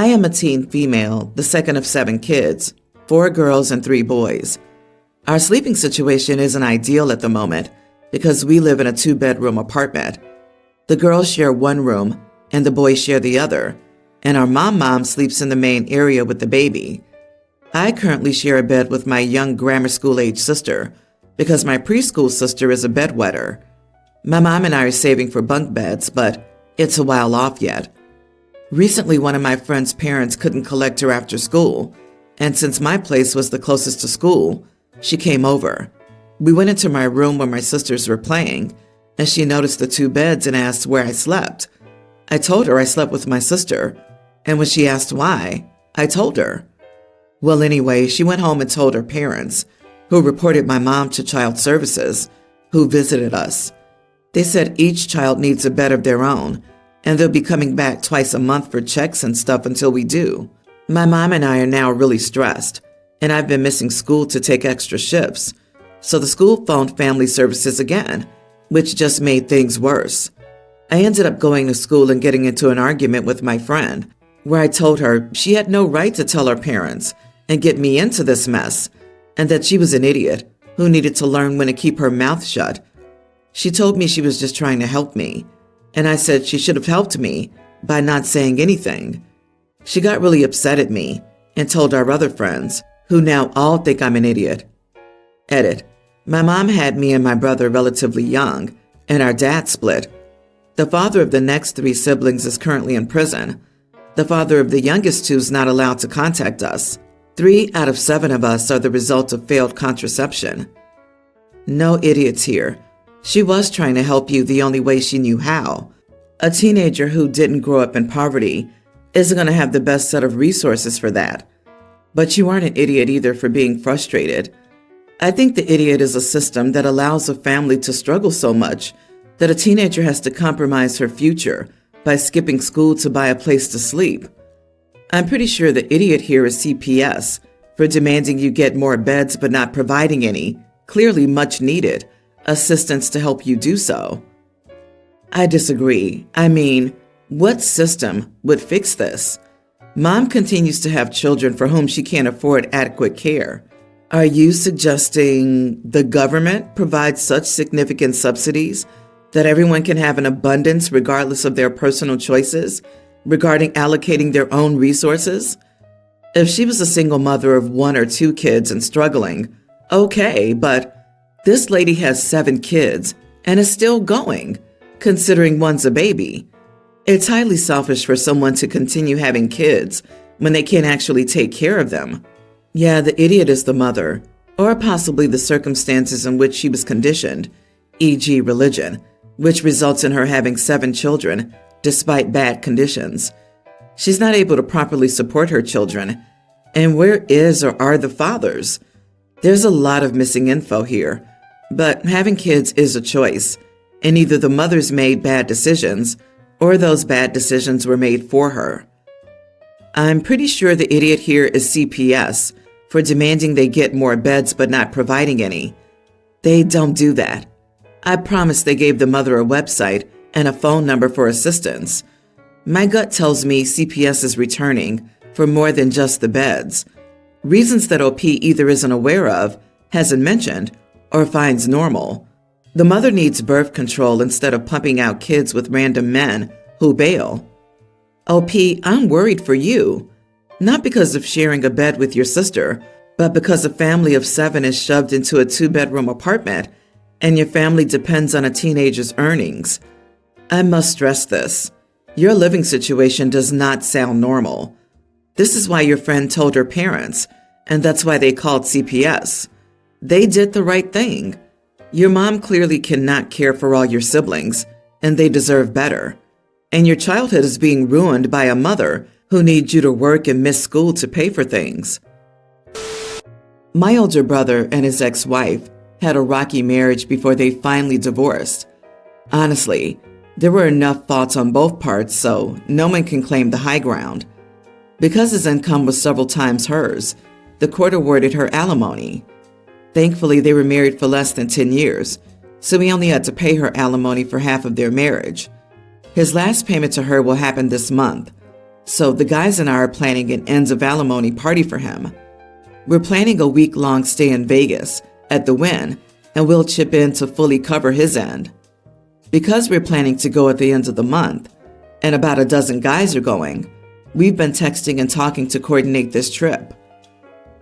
I am a teen female, the second of 7 kids, 4 girls and 3 boys. Our sleeping situation isn't ideal at the moment because we live in a 2-bedroom apartment. The girls share one room and the boys share the other, and our mom sleeps in the main area with the baby. I currently share a bed with my young grammar school-age sister because my preschool sister is a bedwetter. My mom and I are saving for bunk beds, but it's a while off yet. Recently, one of my friend's parents couldn't collect her after school, and since my place was the closest to school, she came over. We went into my room where my sisters were playing, and she noticed the 2 beds and asked where I slept. I told her I slept with my sister, and when she asked why, I told her. Well, anyway, she went home and told her parents, who reported my mom to Child Services, who visited us. They said each child needs a bed of their own, and they'll be coming back twice a month for checks and stuff until we do. My mom and I are now really stressed, and I've been missing school to take extra shifts, so the school phoned Family Services again, which just made things worse. I ended up going to school and getting into an argument with my friend, where I told her she had no right to tell her parents and get me into this mess, and that she was an idiot who needed to learn when to keep her mouth shut. She told me she was just trying to help me, and I said she should have helped me by not saying anything. She got really upset at me and told our other friends, who now all think I'm an idiot. Edit. My mom had me and my brother relatively young, and our dad split. The father of the next 3 siblings is currently in prison. The father of the youngest 2 is not allowed to contact us. 3 out of 7 of us are the result of failed contraception. No idiots here. She was trying to help you the only way she knew how. A teenager who didn't grow up in poverty isn't going to have the best set of resources for that. But you aren't an idiot either for being frustrated. I think the idiot is a system that allows a family to struggle so much that a teenager has to compromise her future by skipping school to buy a place to sleep. I'm pretty sure the idiot here is CPS for demanding you get more beds but not providing any, clearly much needed, assistance to help you do so. I disagree. I mean, what system would fix this? Mom continues to have children for whom she can't afford adequate care. Are you suggesting the government provides such significant subsidies that everyone can have an abundance regardless of their personal choices regarding allocating their own resources? If she was a single mother of 1 or 2 kids and struggling, okay, but this lady has 7 kids and is still going, considering one's a baby. It's highly selfish for someone to continue having kids when they can't actually take care of them. Yeah, the idiot is the mother, or possibly the circumstances in which she was conditioned, e.g. religion, which results in her having 7 children despite bad conditions. She's not able to properly support her children. And where is or are the fathers? There's a lot of missing info here, but having kids is a choice, and either the mother's made bad decisions or those bad decisions were made for her. I'm pretty sure the idiot here is CPS for demanding they get more beds but not providing any. They don't do that. I promise they gave the mother a website and a phone number for assistance. My gut tells me CPS is returning for more than just the beds. Reasons that OP either isn't aware of, hasn't mentioned, or finds normal. The mother needs birth control instead of pumping out kids with random men who bail. OP, I'm worried for you. Not because of sharing a bed with your sister, but because a family of 7 is shoved into a 2-bedroom apartment and your family depends on a teenager's earnings. I must stress this. Your living situation does not sound normal. This is why your friend told her parents, and that's why they called CPS. They did the right thing. Your mom clearly cannot care for all your siblings, and they deserve better. And your childhood is being ruined by a mother who needs you to work and miss school to pay for things. My older brother and his ex-wife had a rocky marriage before they finally divorced. Honestly, there were enough faults on both parts, so no one can claim the high ground. Because his income was several times hers, the court awarded her alimony. Thankfully, they were married for less than 10 years, so he only had to pay her alimony for half of their marriage. His last payment to her will happen this month, So the guys and I are planning an ends of alimony party for him. We're planning a week-long stay in Vegas at the Wynn, and we'll chip in to fully cover his end. Because we're planning to go at the end of the month, and about a dozen guys are going, we've been texting and talking to coordinate this trip.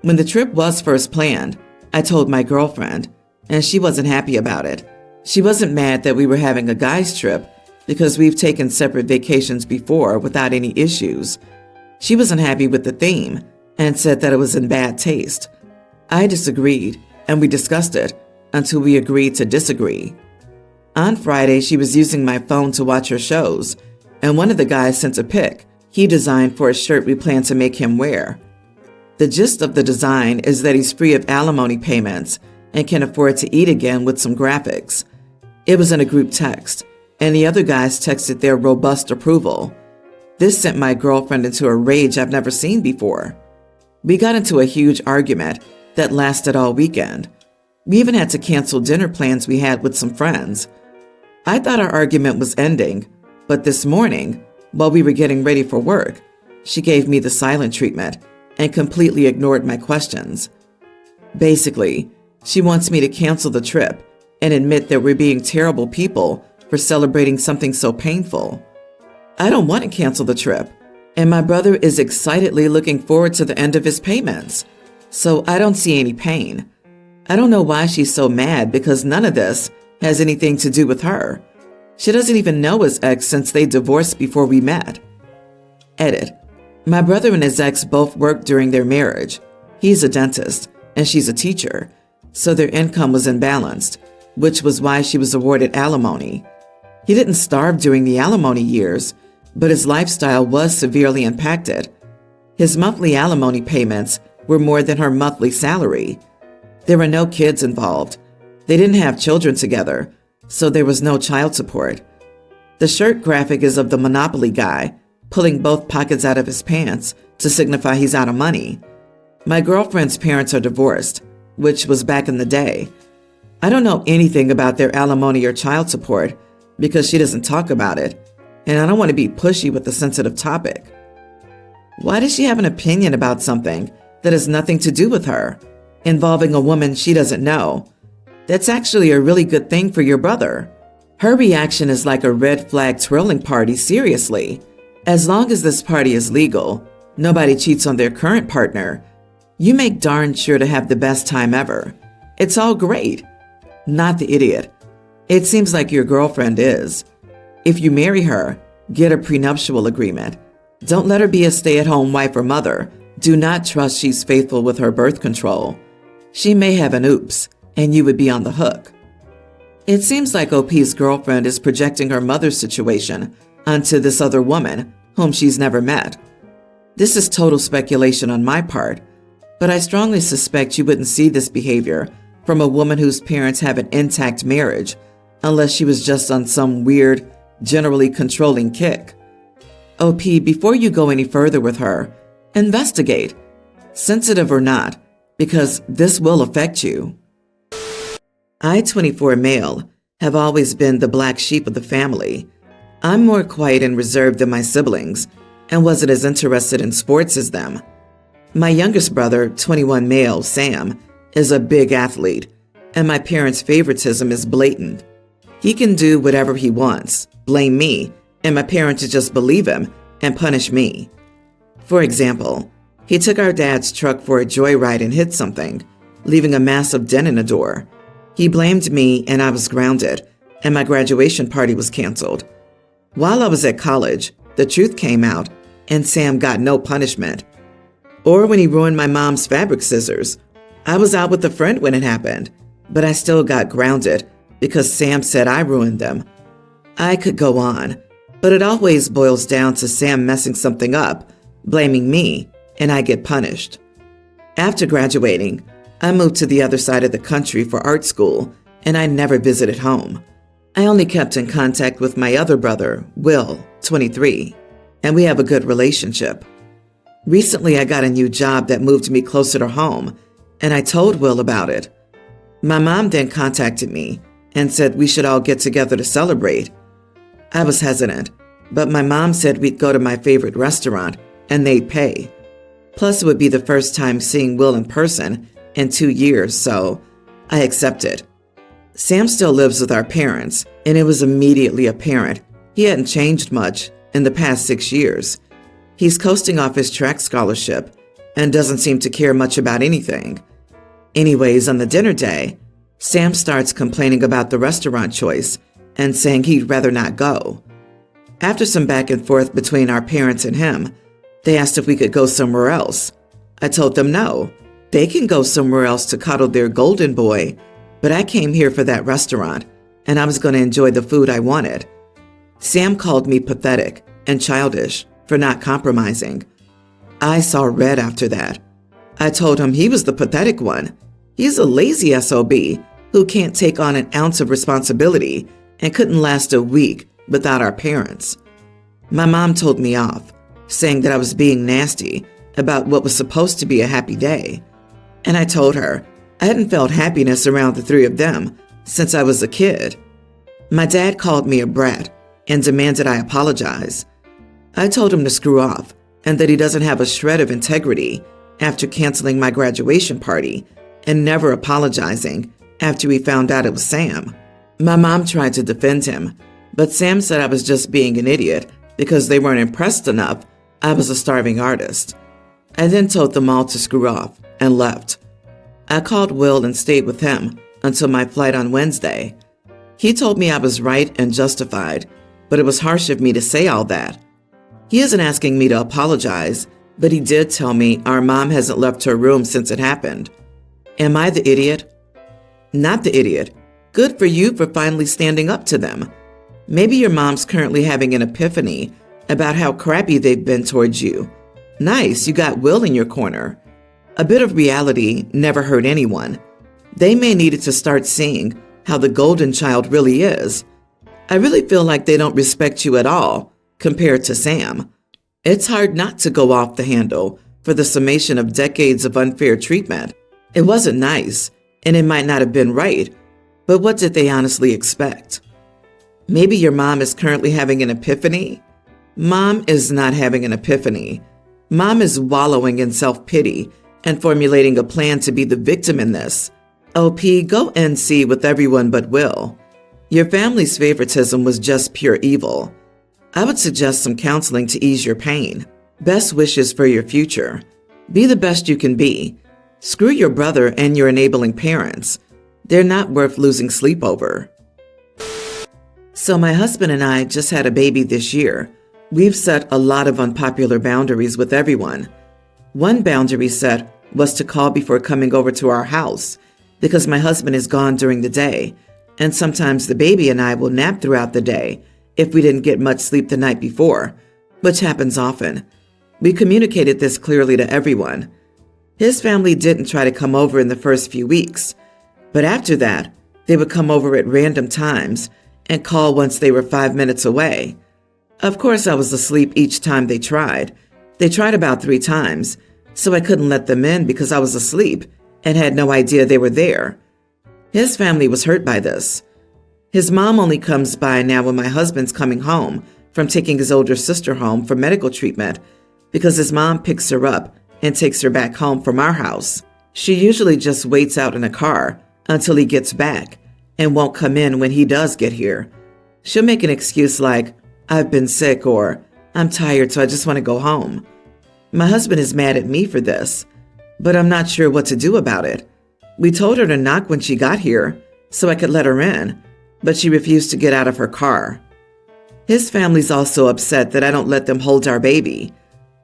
When the trip was first planned, I told my girlfriend, and she wasn't happy about it. She wasn't mad that we were having a guys trip because we've taken separate vacations before without any issues. She wasn't happy with the theme and said that it was in bad taste. I disagreed, and we discussed it until we agreed to disagree. On Friday, she was using my phone to watch her shows, and one of the guys sent a pic he designed for a shirt we plan to make him wear. The gist of the design is that he's free of alimony payments and can afford to eat again with some graphics. It was in a group text, and the other guys texted their robust approval. This sent my girlfriend into a rage I've never seen before. We got into a huge argument that lasted all weekend. We even had to cancel dinner plans we had with some friends. I thought our argument was ending, but this morning, while we were getting ready for work, she gave me the silent treatment and completely ignored my questions. Basically, she wants me to cancel the trip and admit that we're being terrible people for celebrating something so painful. I don't want to cancel the trip, and my brother is excitedly looking forward to the end of his payments, so I don't see any pain. I don't know why she's so mad because none of this has anything to do with her. She doesn't even know his ex since they divorced before we met. Edit. My brother and his ex both worked during their marriage. He's a dentist, and she's a teacher, so their income was imbalanced, which was why she was awarded alimony. He didn't starve during the alimony years, but his lifestyle was severely impacted. His monthly alimony payments were more than her monthly salary. There were no kids involved. They didn't have children together, so there was no child support. The shirt graphic is of the Monopoly guy, pulling both pockets out of his pants to signify he's out of money. My girlfriend's parents are divorced, which was back in the day. I don't know anything about their alimony or child support because she doesn't talk about it, and I don't want to be pushy with a sensitive topic. Why does she have an opinion about something that has nothing to do with her, involving a woman she doesn't know? That's actually a really good thing for your brother. Her reaction is like a red flag twirling party, seriously. As long as this party is legal, nobody cheats on their current partner, you make darn sure to have the best time ever. It's all great. Not the idiot. It seems like your girlfriend is. If you marry her, get a prenuptial agreement. Don't let her be a stay-at-home wife or mother. Do not trust she's faithful with her birth control. She may have an oops, and you would be on the hook. It seems like OP's girlfriend is projecting her mother's situation onto this other woman whom she's never met. This is total speculation on my part, but I strongly suspect you wouldn't see this behavior from a woman whose parents have an intact marriage unless she was just on some weird, generally controlling kick. OP, before you go any further with her, investigate, sensitive or not, because this will affect you. I, 24 male, have always been the black sheep of the family. I'm more quiet and reserved than my siblings and wasn't as interested in sports as them. My youngest brother, 21 male, Sam, is a big athlete, and my parents' favoritism is blatant. He can do whatever he wants, blame me, and my parents would just believe him and punish me. For example, he took our dad's truck for a joyride and hit something, leaving a massive dent in the door. He blamed me and I was grounded, and my graduation party was canceled. While I was at college, the truth came out, and Sam got no punishment. Or when he ruined my mom's fabric scissors. I was out with a friend when it happened, but I still got grounded because Sam said I ruined them. I could go on, but it always boils down to Sam messing something up, blaming me, and I get punished. After graduating, I moved to the other side of the country for art school, and I never visited home. I only kept in contact with my other brother, Will, 23, and we have a good relationship. Recently, I got a new job that moved me closer to home, and I told Will about it. My mom then contacted me and said we should all get together to celebrate. I was hesitant, but my mom said we'd go to my favorite restaurant and they'd pay. Plus, it would be the first time seeing Will in person in 2 years, so I accepted. Sam still lives with our parents, and it was immediately apparent he hadn't changed much in the past 6 years. He's coasting off his track scholarship and doesn't seem to care much about anything. Anyways, on the dinner day, Sam starts complaining about the restaurant choice and saying he'd rather not go. After some back and forth between our parents and him, they asked if we could go somewhere else. I told them no. They can go somewhere else to cuddle their golden boy, but I came here for that restaurant, and I was going to enjoy the food I wanted. Sam called me pathetic and childish for not compromising. I saw red after that. I told him he was the pathetic one. He's a lazy SOB who can't take on an ounce of responsibility and couldn't last a week without our parents. My mom told me off, saying that I was being nasty about what was supposed to be a happy day. And I told her I hadn't felt happiness around the three of them since I was a kid. My dad called me a brat and demanded I apologize. I told him to screw off and that he doesn't have a shred of integrity after canceling my graduation party and never apologizing after he found out it was Sam. My mom tried to defend him, but Sam said I was just being an idiot because they weren't impressed enough I was a starving artist. I then told them all to screw off and left. I called Will and stayed with him until my flight on Wednesday. He told me I was right and justified, but it was harsh of me to say all that. He isn't asking me to apologize, but he did tell me our mom hasn't left her room since it happened. Am I the idiot? Not the idiot. Good for you for finally standing up to them. Maybe your mom's currently having an epiphany about how crappy they've been towards you. Nice, you got Will in your corner. A bit of reality never hurt anyone. They may need it to start seeing how the golden child really is. I really feel like they don't respect you at all compared to Sam. It's hard not to go off the handle for the summation of decades of unfair treatment. It wasn't nice, and it might not have been right, but what did they honestly expect? Maybe your mom is currently having an epiphany? Mom is not having an epiphany. Mom is wallowing in self-pity and formulating a plan to be the victim in this. OP, go NC with everyone but Will. Your family's favoritism was just pure evil. I would suggest some counseling to ease your pain. Best wishes for your future. Be the best you can be. Screw your brother and your enabling parents. They're not worth losing sleep over. So my husband and I just had a baby this year. We've set a lot of unpopular boundaries with everyone. One boundary set was to call before coming over to our house because my husband is gone during the day, and sometimes the baby and I will nap throughout the day if we didn't get much sleep the night before, which happens often. We communicated this clearly to everyone. His family didn't try to come over in the first few weeks, but after that, they would come over at random times and call once they were 5 minutes away. Of course, I was asleep each time they tried. They tried about 3 times, so I couldn't let them in because I was asleep and had no idea they were there. His family was hurt by this. His mom only comes by now when my husband's coming home from taking his older sister home for medical treatment because his mom picks her up and takes her back home from our house. She usually just waits out in a car until he gets back and won't come in when he does get here. She'll make an excuse like, I've been sick, or I'm tired, so I just want to go home. My husband is mad at me for this, but I'm not sure what to do about it. We told her to knock when she got here so I could let her in, but she refused to get out of her car. His family's also upset that I don't let them hold our baby.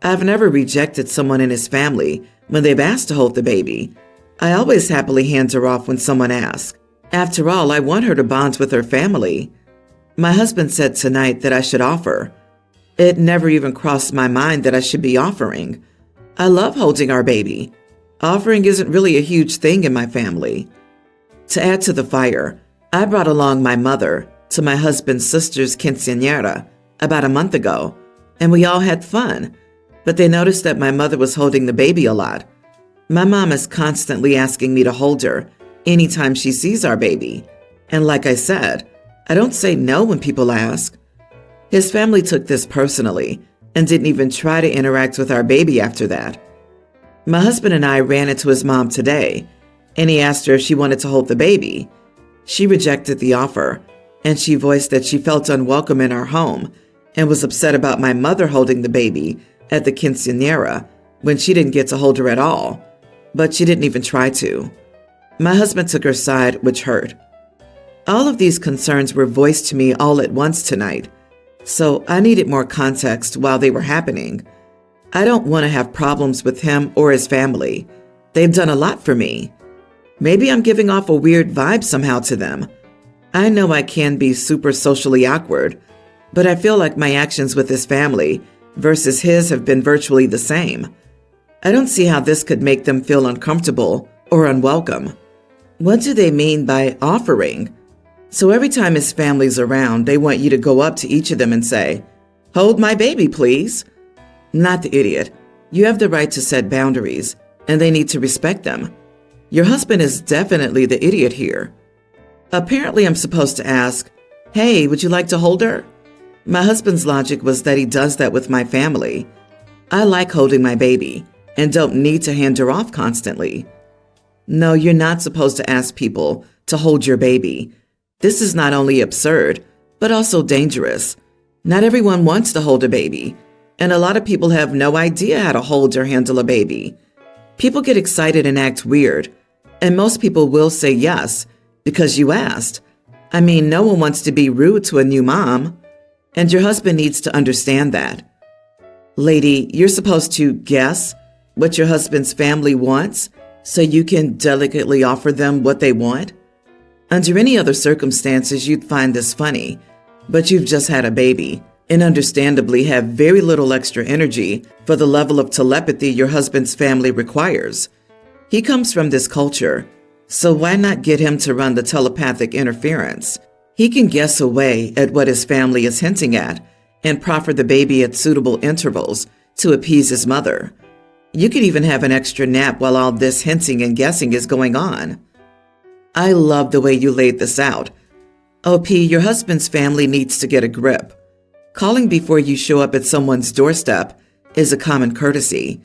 I've never rejected someone in his family when they've asked to hold the baby. I always happily hand her off when someone asks. After all, I want her to bond with her family. My husband said tonight that I should offer. It never even crossed my mind that I should be offering. I love holding our baby. Offering isn't really a huge thing in my family. To add to the fire, I brought along my mother to my husband's sister's quinceañera about a month ago, and we all had fun, but they noticed that my mother was holding the baby a lot. My mom is constantly asking me to hold her anytime she sees our baby, and like I said, I don't say no when people ask. His family took this personally and didn't even try to interact with our baby after that. My husband and I ran into his mom today, and he asked her if she wanted to hold the baby. She rejected the offer, and she voiced that she felt unwelcome in our home and was upset about my mother holding the baby at the quinceañera when she didn't get to hold her at all, but she didn't even try to. My husband took her side, which hurt. All of these concerns were voiced to me all at once tonight, so I needed more context while they were happening. I don't want to have problems with him or his family. They've done a lot for me. Maybe I'm giving off a weird vibe somehow to them. I know I can be super socially awkward, but I feel like my actions with his family versus his have been virtually the same. I don't see how this could make them feel uncomfortable or unwelcome. What do they mean by offering? So every time his family's around, they want you to go up to each of them and say, "Hold my baby, please." Not the idiot. You have the right to set boundaries, and they need to respect them. Your husband is definitely the idiot here. Apparently, I'm supposed to ask, "Hey, would you like to hold her?" My husband's logic was that he does that with my family. I like holding my baby and don't need to hand her off constantly. No, you're not supposed to ask people to hold your baby. This is not only absurd, but also dangerous. Not everyone wants to hold a baby, and a lot of people have no idea how to hold or handle a baby. People get excited and act weird, and most people will say yes because you asked. I mean, no one wants to be rude to a new mom, and your husband needs to understand that. Lady, you're supposed to guess what your husband's family wants so you can delicately offer them what they want. Under any other circumstances, you'd find this funny, but you've just had a baby and understandably have very little extra energy for the level of telepathy your husband's family requires. He comes from this culture, so why not get him to run the telepathic interference? He can guess away at what his family is hinting at and proffer the baby at suitable intervals to appease his mother. You could even have an extra nap while all this hinting and guessing is going on. I love the way you laid this out. OP, your husband's family needs to get a grip. Calling before you show up at someone's doorstep is a common courtesy.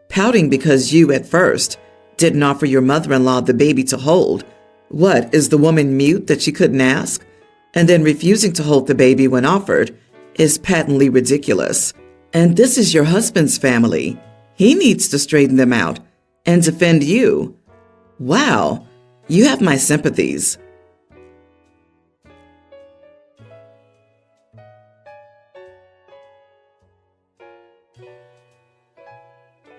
Pouting because you, at first, didn't offer your mother-in-law the baby to hold. What, is the woman mute that she couldn't ask? And then refusing to hold the baby when offered is patently ridiculous. And this is your husband's family. He needs to straighten them out and defend you. Wow, you have my sympathies.